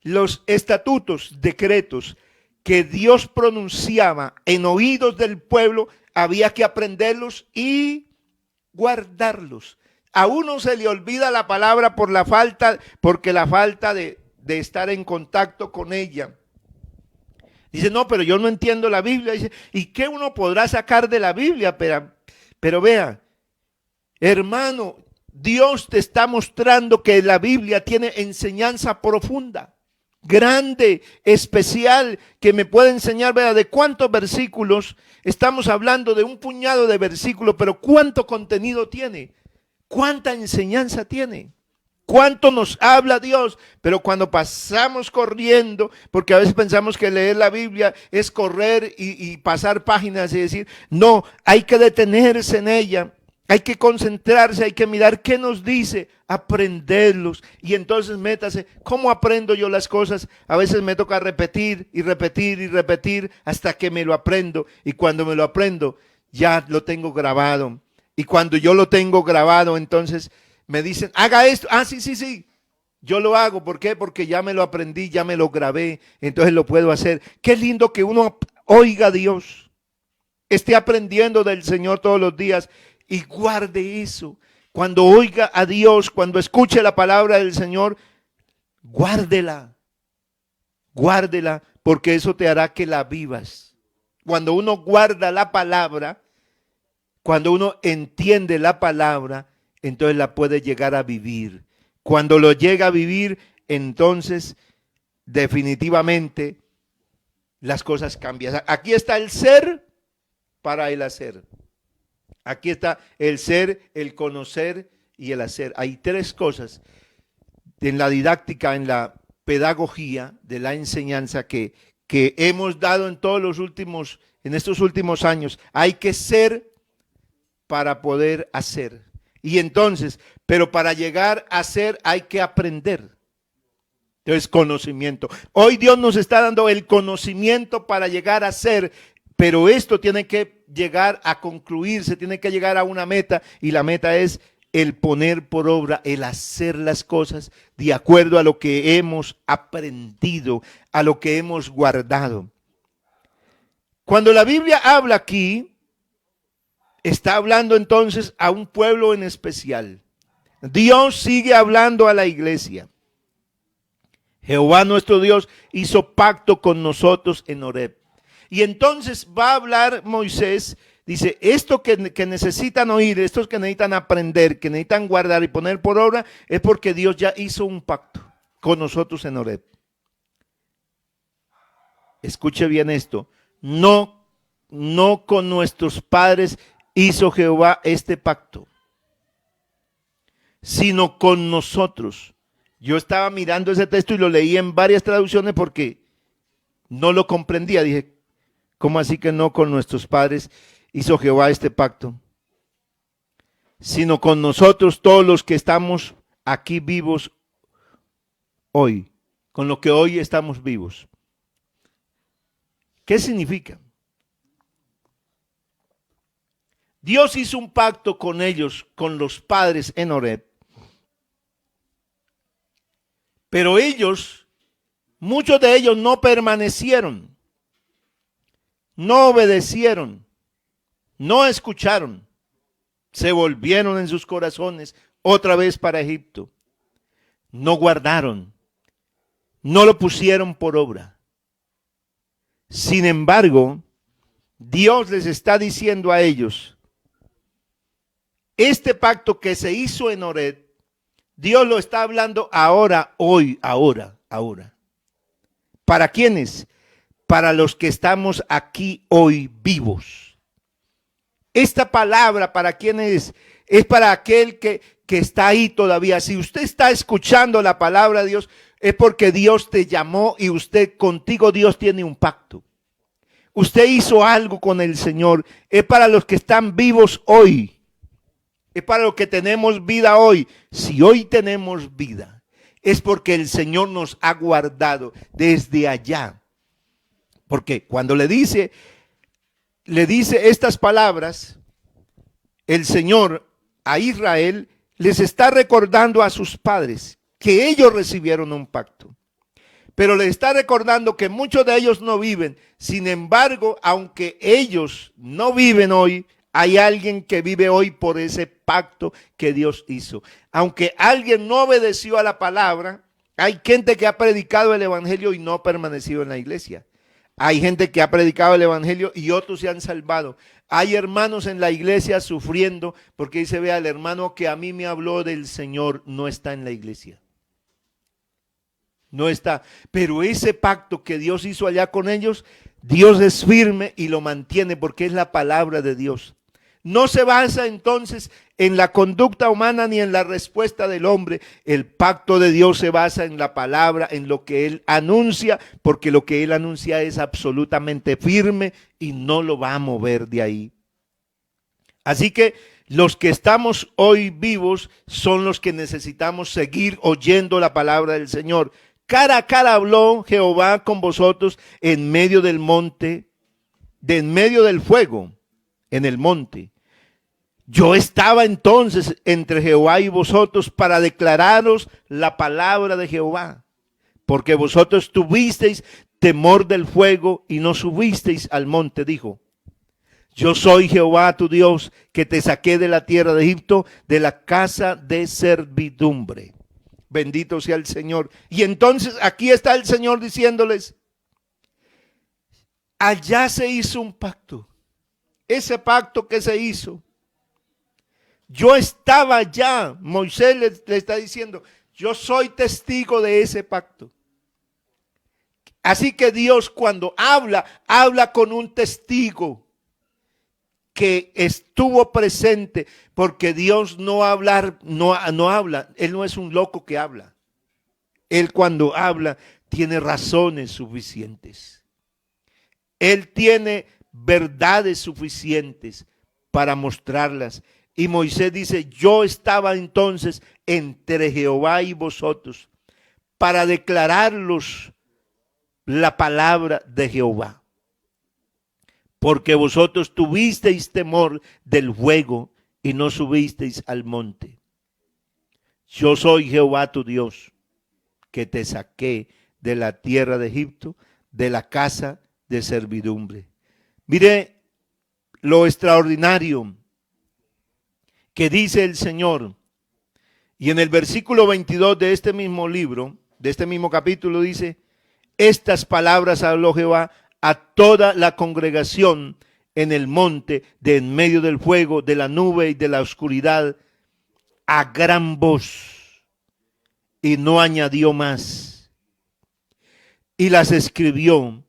Los estatutos, decretos que Dios pronunciaba en oídos del pueblo, había que aprenderlos y guardarlos. A uno se le olvida la palabra porque la falta de estar en contacto con ella. Dice, no, pero yo no entiendo la Biblia. Dice, ¿y qué uno podrá sacar de la Biblia? Pero vea, hermano, Dios te está mostrando que la Biblia tiene enseñanza profunda, grande, especial, que me puede enseñar, vea, de cuántos versículos. Estamos hablando de un puñado de versículos, pero cuánto contenido tiene, cuánta enseñanza tiene. ¿Cuánto nos habla Dios? Pero cuando pasamos corriendo, porque a veces pensamos que leer la Biblia es correr y pasar páginas y decir, no, hay que detenerse en ella, hay que concentrarse, hay que mirar qué nos dice, aprenderlos. Y entonces métase, ¿cómo aprendo yo las cosas? A veces me toca repetir y repetir y repetir hasta que me lo aprendo. Y cuando me lo aprendo, ya lo tengo grabado. Y cuando yo lo tengo grabado, entonces me dicen, haga esto. Ah, sí. Yo lo hago. ¿Por qué? Porque ya me lo aprendí, ya me lo grabé. Entonces lo puedo hacer. Qué lindo que uno oiga a Dios. Esté aprendiendo del Señor todos los días y guarde eso. Cuando oiga a Dios, cuando escuche la palabra del Señor, guárdela. Guárdela, porque eso te hará que la vivas. Cuando uno guarda la palabra, cuando uno entiende la palabra, entonces la puede llegar a vivir. Cuando lo llega a vivir, entonces definitivamente las cosas cambian. Aquí está el ser para el hacer. Aquí está el ser, el conocer y el hacer. Hay tres cosas en la didáctica, en la pedagogía de la enseñanza que hemos dado en estos últimos años. Hay que ser para poder hacer. Y entonces, pero para llegar a ser hay que aprender. Entonces, conocimiento. Hoy Dios nos está dando el conocimiento para llegar a ser, pero esto tiene que llegar a concluirse, tiene que llegar a una meta, y la meta es el poner por obra, el hacer las cosas de acuerdo a lo que hemos aprendido, a lo que hemos guardado. Cuando la Biblia habla aquí, está hablando entonces a un pueblo en especial. Dios sigue hablando a la iglesia. Jehová nuestro Dios hizo pacto con nosotros en Horeb. Y entonces va a hablar Moisés, dice, esto que necesitan oír, estos que necesitan aprender, que necesitan guardar y poner por obra, es porque Dios ya hizo un pacto con nosotros en Horeb. Escuche bien esto, no con nuestros padres hizo Jehová este pacto, sino con nosotros. Yo estaba mirando ese texto y lo leí en varias traducciones porque no lo comprendía. Dije, ¿cómo así que no con nuestros padres hizo Jehová este pacto? Sino con nosotros, todos los que estamos aquí vivos hoy, con lo que hoy estamos vivos. ¿Qué significa? Dios hizo un pacto con ellos, con los padres en Horeb. Pero ellos, muchos de ellos no permanecieron, no obedecieron, no escucharon, se volvieron en sus corazones otra vez para Egipto, no guardaron, no lo pusieron por obra. Sin embargo, Dios les está diciendo a ellos, este pacto que se hizo en Horeb, Dios lo está hablando ahora, hoy, ahora. ¿Para quiénes? Para los que estamos aquí hoy vivos. Esta palabra, ¿para quién es? Es para aquel que está ahí todavía. Si usted está escuchando la palabra de Dios, es porque Dios te llamó y contigo Dios tiene un pacto. Usted hizo algo con el Señor. Es para los que están vivos hoy. Es para los que tenemos vida hoy. Si hoy tenemos vida, es porque el Señor nos ha guardado desde allá. Porque cuando le dice estas palabras, el Señor a Israel les está recordando a sus padres que ellos recibieron un pacto. Pero les está recordando que muchos de ellos no viven. Sin embargo, aunque ellos no viven hoy, hay alguien que vive hoy por ese pacto que Dios hizo. Aunque alguien no obedeció a la palabra, hay gente que ha predicado el evangelio y no ha permanecido en la iglesia. Hay gente que ha predicado el evangelio y otros se han salvado. Hay hermanos en la iglesia sufriendo porque dice, vea, el hermano que a mí me habló del Señor no está en la iglesia. No está. Pero ese pacto que Dios hizo allá con ellos, Dios es firme y lo mantiene porque es la palabra de Dios. No se basa entonces en la conducta humana ni en la respuesta del hombre. El pacto de Dios se basa en la palabra, en lo que Él anuncia, porque lo que Él anuncia es absolutamente firme y no lo va a mover de ahí. Así que los que estamos hoy vivos son los que necesitamos seguir oyendo la palabra del Señor. Cara a cara habló Jehová con vosotros en medio del monte, en medio del fuego, en el monte. Yo estaba entonces entre Jehová y vosotros para declararos la palabra de Jehová, porque vosotros tuvisteis temor del fuego y no subisteis al monte, dijo. Yo soy Jehová tu Dios, que te saqué de la tierra de Egipto, de la casa de servidumbre. Bendito sea el Señor. Y entonces aquí está el Señor diciéndoles, allá se hizo un pacto. Ese pacto que se hizo, yo estaba allá. Moisés le está diciendo, yo soy testigo de ese pacto. Así que Dios cuando habla con un testigo que estuvo presente, porque Dios no habla, Él no es un loco que habla. Él cuando habla tiene razones suficientes. Él tiene verdades suficientes para mostrarlas. Y Moisés dice, yo estaba entonces entre Jehová y vosotros para declararlos la palabra de Jehová. Porque vosotros tuvisteis temor del fuego y no subisteis al monte. Yo soy Jehová tu Dios, que te saqué de la tierra de Egipto, de la casa de servidumbre. Mire lo extraordinario que dice el Señor. Y en el versículo 22 de este mismo libro, de este mismo capítulo, dice, estas palabras habló Jehová a toda la congregación en el monte, de en medio del fuego, de la nube y de la oscuridad, a gran voz, y no añadió más. Y las escribió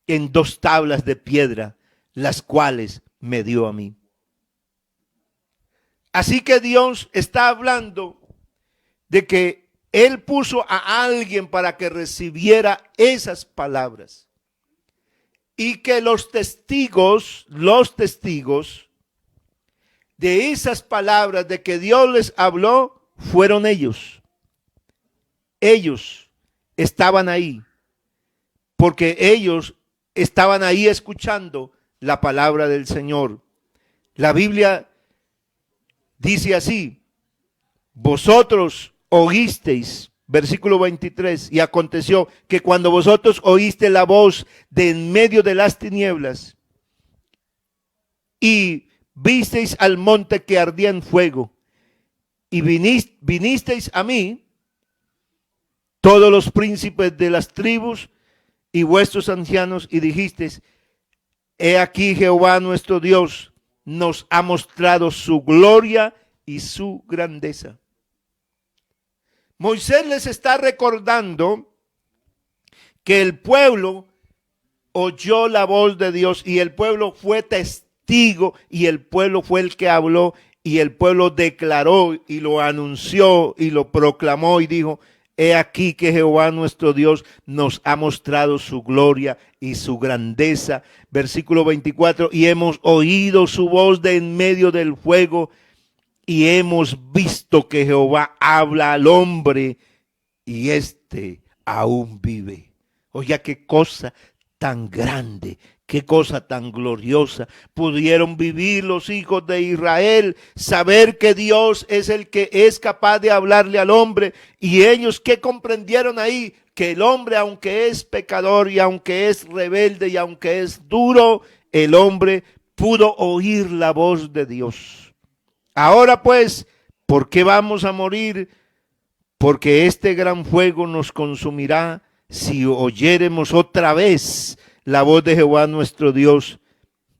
en 2 tablas de piedra, las cuales me dio a mí. Así que Dios está hablando de que Él puso a alguien para que recibiera esas palabras. Y que los testigos de esas palabras de que Dios les habló fueron ellos. Ellos estaban ahí, porque ellos estaban ahí escuchando la palabra del Señor. La Biblia dice así, vosotros oísteis, versículo 23, y aconteció que cuando vosotros oíste la voz de en medio de las tinieblas y visteis al monte que ardía en fuego y vinisteis a mí, todos los príncipes de las tribus y vuestros ancianos, y dijisteis: he aquí Jehová nuestro Dios nos ha mostrado su gloria y su grandeza. Moisés les está recordando que el pueblo oyó la voz de Dios y el pueblo fue testigo y el pueblo fue el que habló y el pueblo declaró y lo anunció y lo proclamó y dijo: he aquí que Jehová nuestro Dios nos ha mostrado su gloria y su grandeza. Versículo 24, y hemos oído su voz de en medio del fuego y hemos visto que Jehová habla al hombre y éste aún vive. Oiga, qué cosa tan grande, qué cosa tan gloriosa pudieron vivir los hijos de Israel, saber que Dios es el que es capaz de hablarle al hombre. Y ellos, ¿qué comprendieron ahí? Que el hombre, aunque es pecador y aunque es rebelde y aunque es duro, el hombre pudo oír la voz de Dios. Ahora pues, ¿por qué vamos a morir? Porque este gran fuego nos consumirá si oyéremos otra vez la voz de Jehová nuestro Dios,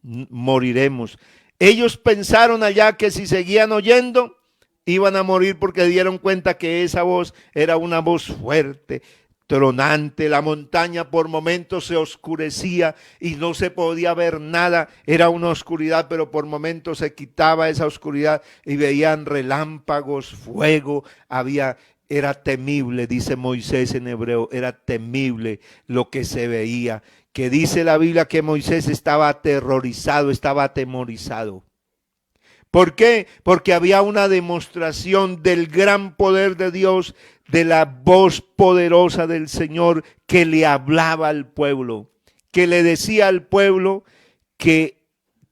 moriremos. Ellos pensaron allá que si seguían oyendo, iban a morir porque dieron cuenta que esa voz era una voz fuerte, tronante. La montaña por momentos se oscurecía y no se podía ver nada. Era una oscuridad, pero por momentos se quitaba esa oscuridad y veían relámpagos, fuego, era temible, dice Moisés en hebreo, era temible lo que se veía. Que dice la Biblia que Moisés estaba aterrorizado, estaba atemorizado. ¿Por qué? Porque había una demostración del gran poder de Dios, de la voz poderosa del Señor que le hablaba al pueblo, que le decía al pueblo que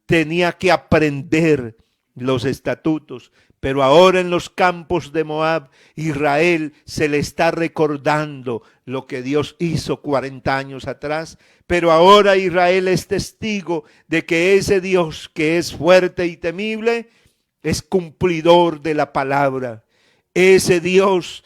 tenía que aprender los estatutos. Pero ahora en los campos de Moab, Israel se le está recordando lo que Dios hizo 40 años atrás. Pero ahora Israel es testigo de que ese Dios que es fuerte y temible es cumplidor de la palabra. Ese Dios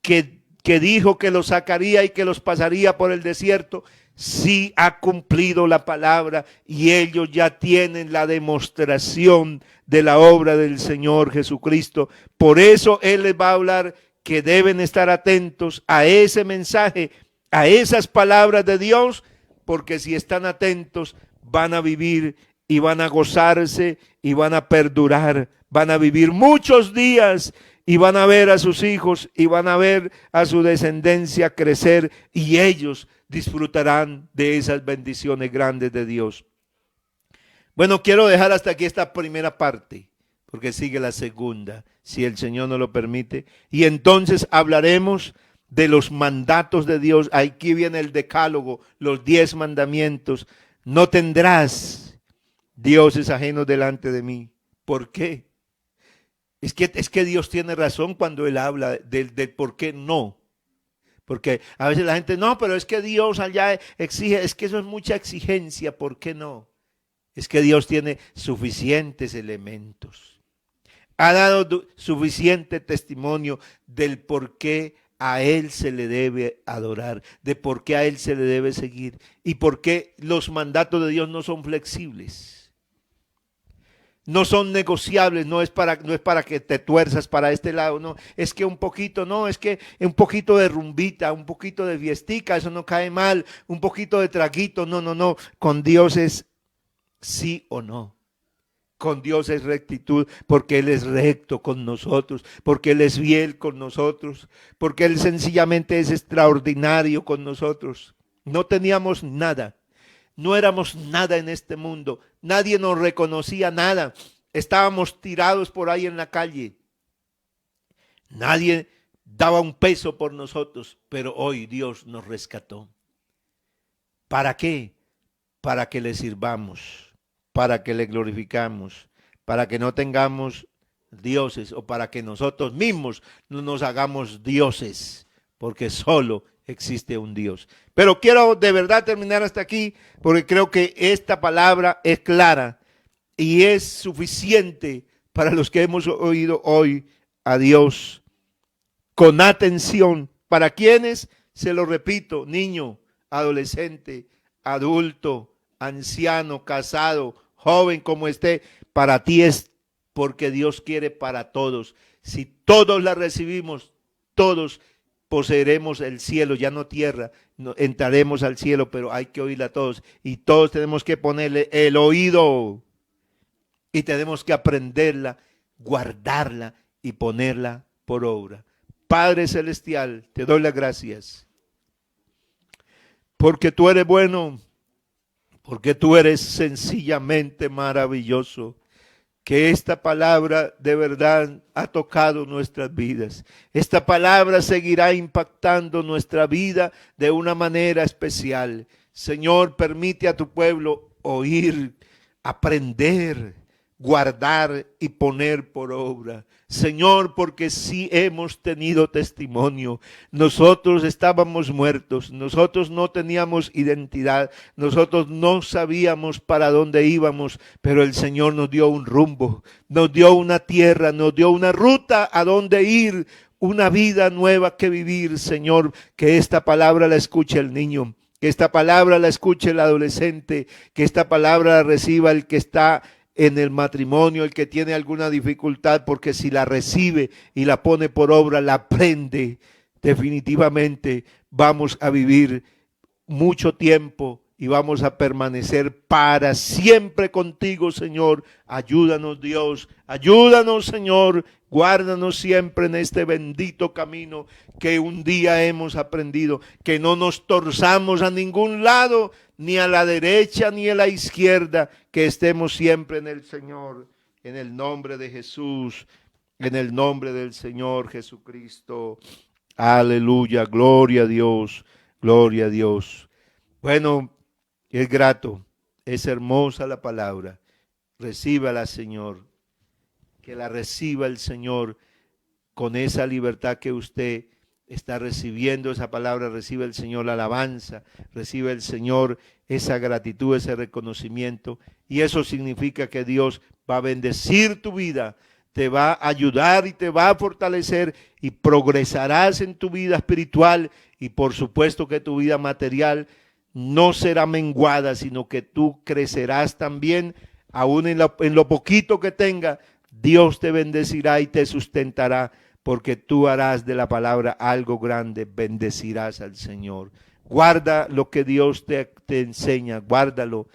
que dijo que los sacaría y que los pasaría por el desierto, sí ha cumplido la palabra y ellos ya tienen la demostración de la obra del Señor Jesucristo. Por eso Él les va a hablar que deben estar atentos a ese mensaje, a esas palabras de Dios, porque si están atentos van a vivir y van a gozarse y van a perdurar, van a vivir muchos días y van a ver a sus hijos y van a ver a su descendencia crecer y ellos disfrutarán de esas bendiciones grandes de Dios. Bueno, quiero dejar hasta aquí esta primera parte, porque sigue la segunda, si el Señor nos lo permite. Y entonces hablaremos de los mandatos de Dios. Aquí viene el decálogo, los 10 mandamientos. No tendrás dioses ajenos delante de mí. ¿Por qué? Es que Dios tiene razón cuando Él habla del por qué no. Porque a veces la gente, no, pero es que Dios allá exige, es que eso es mucha exigencia, ¿por qué no? Es que Dios tiene suficientes elementos. Ha dado suficiente testimonio del por qué a Él se le debe adorar, de por qué a Él se le debe seguir y por qué los mandatos de Dios no son flexibles. No son negociables, no es para que te tuerzas para este lado, no, es que un poquito, no, es que un poquito de rumbita, un poquito de fiestica, eso no cae mal, un poquito de traguito, no, con Dios es sí o no. Con Dios es rectitud, porque Él es recto con nosotros, porque Él es fiel con nosotros, porque Él sencillamente es extraordinario con nosotros. No teníamos nada. No éramos nada en este mundo. Nadie nos reconocía nada. Estábamos tirados por ahí en la calle. Nadie daba un peso por nosotros, pero hoy Dios nos rescató. ¿Para qué? Para que le sirvamos, para que le glorificamos, para que no tengamos dioses o para que nosotros mismos no nos hagamos dioses, porque solo existe un Dios. Pero quiero de verdad terminar hasta aquí porque creo que esta palabra es clara y es suficiente para los que hemos oído hoy a Dios con atención ¿Para quiénes? Se lo repito, niño, adolescente, adulto, anciano, casado, joven como esté, para ti es porque Dios quiere para todos. Si todos la recibimos, todos poseeremos el cielo, ya no tierra, entraremos al cielo, pero hay que oírla a todos. Y todos tenemos que ponerle el oído y tenemos que aprenderla, guardarla y ponerla por obra. Padre Celestial, te doy las gracias porque tú eres bueno, porque tú eres sencillamente maravilloso. Que esta palabra de verdad ha tocado nuestras vidas. Esta palabra seguirá impactando nuestra vida de una manera especial. Señor, permite a tu pueblo oír, aprender, guardar y poner por obra. Señor, porque sí hemos tenido testimonio. Nosotros estábamos muertos, nosotros no teníamos identidad, nosotros no sabíamos para dónde íbamos, pero el Señor nos dio un rumbo, nos dio una tierra, nos dio una ruta a dónde ir, una vida nueva que vivir. Señor, que esta palabra la escuche el niño, que esta palabra la escuche el adolescente, que esta palabra la reciba el que está en el matrimonio, el que tiene alguna dificultad, porque si la recibe y la pone por obra, la aprende, definitivamente vamos a vivir mucho tiempo y vamos a permanecer para siempre contigo, Señor. Ayúdanos, Dios, ayúdanos, Señor, guárdanos siempre en este bendito camino que un día hemos aprendido, que no nos torzamos a ningún lado, ni a la derecha ni a la izquierda, que estemos siempre en el Señor, en el nombre de Jesús, en el nombre del Señor Jesucristo. Aleluya, gloria a Dios, gloria a Dios. Bueno, es grato, es hermosa la palabra. Recíbala, Señor, que la reciba el Señor con esa libertad que usted está recibiendo esa palabra. Recibe el Señor la alabanza, recibe el Señor esa gratitud, ese reconocimiento, y eso significa que Dios va a bendecir tu vida, te va a ayudar y te va a fortalecer y progresarás en tu vida espiritual, y por supuesto que tu vida material no será menguada, sino que tú crecerás también, aún en lo poquito que tenga. Dios te bendecirá y te sustentará, porque tú harás de la palabra algo grande, bendecirás al Señor. Guarda lo que Dios te enseña, guárdalo.